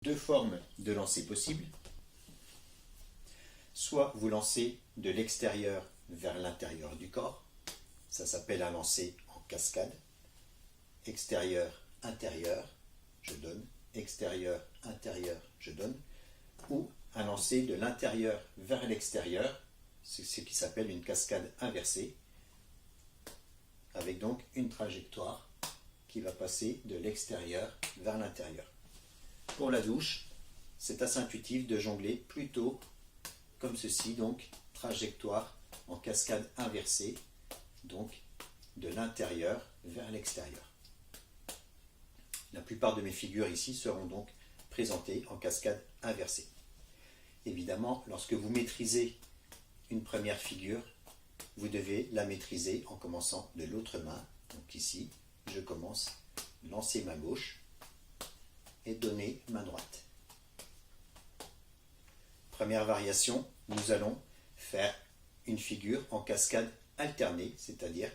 Deux formes de lancer possibles. Soit vous lancez de l'extérieur vers l'intérieur du corps, ça s'appelle un lancer en cascade. Extérieur, intérieur, je donne. Extérieur, intérieur, je donne. Ou un lancer de l'intérieur vers l'extérieur, c'est ce qui s'appelle une cascade inversée, avec donc une trajectoire qui va passer de l'extérieur vers l'intérieur. Pour la douche, c'est assez intuitif de jongler plutôt comme ceci, donc trajectoire en cascade inversée, donc de l'intérieur vers l'extérieur. La plupart de mes figures ici seront donc présentées en cascade inversée. Évidemment, lorsque vous maîtrisez une première figure, vous devez la maîtriser en commençant de l'autre main. Donc ici, je commence, lancer main gauche et donner main droite. Première variation, nous allons faire une figure en cascade alternée, c'est-à-dire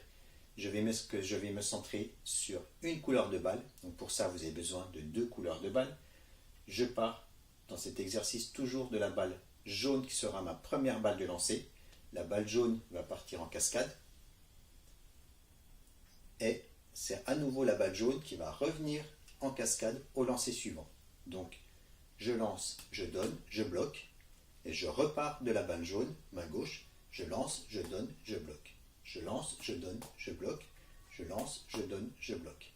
je vais me centrer sur une couleur de balle. Donc pour ça, vous avez besoin de deux couleurs de balle. Je pars dans cet exercice toujours de la balle jaune qui sera ma première balle de lancer. La balle jaune va partir en cascade. Et c'est à nouveau la balle jaune qui va revenir en cascade au lancer suivant. Donc je lance, je donne, je bloque. Et je repars de la balle jaune, main gauche. Je lance, je donne, je bloque. Je lance, je donne, je bloque. Je lance, je donne, je bloque.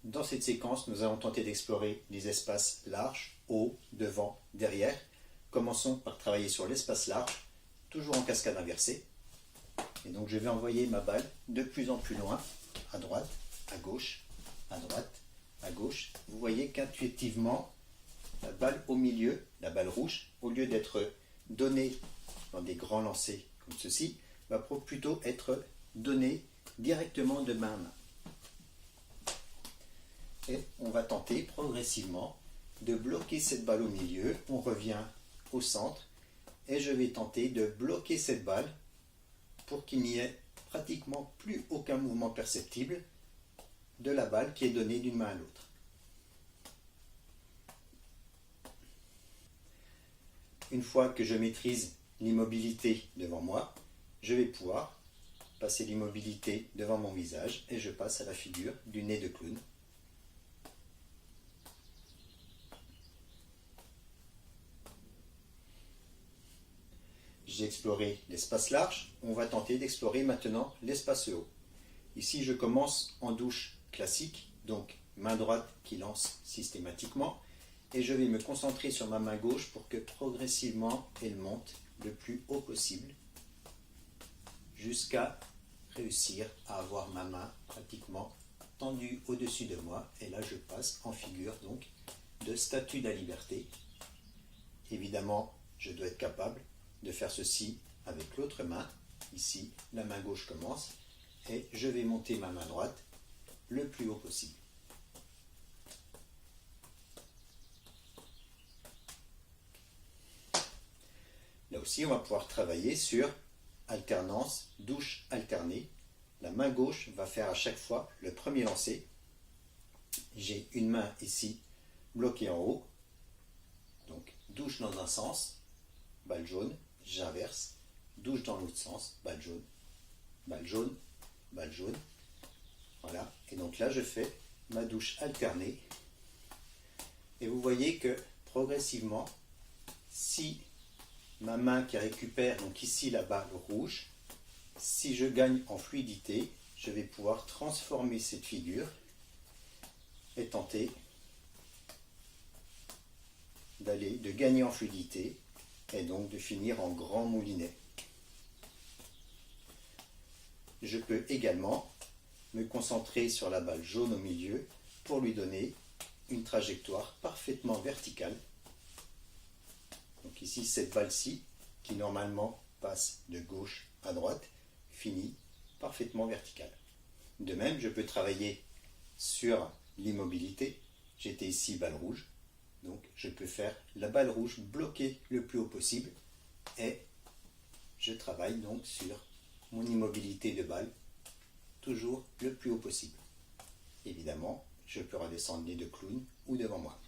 Dans cette séquence, nous allons tenter d'explorer les espaces larges, haut, devant, derrière. Commençons par travailler sur l'espace large, toujours en cascade inversée. Et donc je vais envoyer ma balle de plus en plus loin, à droite, à gauche, à droite, à gauche. Vous voyez qu'intuitivement, la balle au milieu, la balle rouge, au lieu d'être donnée dans des grands lancers comme ceci, va plutôt être donnée directement de main à main. Et on va tenter progressivement de bloquer cette balle au milieu. On revient au centre et je vais tenter de bloquer cette balle pour qu'il n'y ait pratiquement plus aucun mouvement perceptible de la balle qui est donnée d'une main à l'autre. Une fois que je maîtrise l'immobilité devant moi, je vais pouvoir passer l'immobilité devant mon visage et je passe à la figure du nez de clown. J'ai exploré l'espace large, on va tenter d'explorer maintenant l'espace haut. Ici, je commence en douche classique, donc main droite qui lance systématiquement, et je vais me concentrer sur ma main gauche pour que progressivement elle monte le plus haut possible, jusqu'à réussir à avoir ma main pratiquement tendue au-dessus de moi, et là je passe en figure donc de statue de la liberté. Évidemment, je dois être capable de faire ceci avec l'autre main. Ici, la main gauche commence et je vais monter ma main droite le plus haut possible. Là aussi, on va pouvoir travailler sur alternance, douche alternée. La main gauche va faire à chaque fois le premier lancer. J'ai une main ici bloquée en haut. Donc, douche dans un sens, balle jaune, j'inverse, douche dans l'autre sens, balle jaune, balle jaune, balle jaune. Voilà, et donc là je fais ma douche alternée. Et vous voyez que progressivement, si ma main qui récupère, donc ici la balle rouge, si je gagne en fluidité, je vais pouvoir transformer cette figure et tenter de gagner en fluidité et donc de finir en grand moulinet. Je peux également me concentrer sur la balle jaune au milieu pour lui donner une trajectoire parfaitement verticale. Donc ici, cette balle-ci, qui normalement passe de gauche à droite, finit parfaitement verticale. De même, je peux travailler sur l'immobilité. J'étais ici balle rouge. Donc je peux faire la balle rouge bloquée le plus haut possible et je travaille donc sur mon immobilité de balle toujours le plus haut possible. Évidemment, je peux redescendre nez de clown ou devant moi.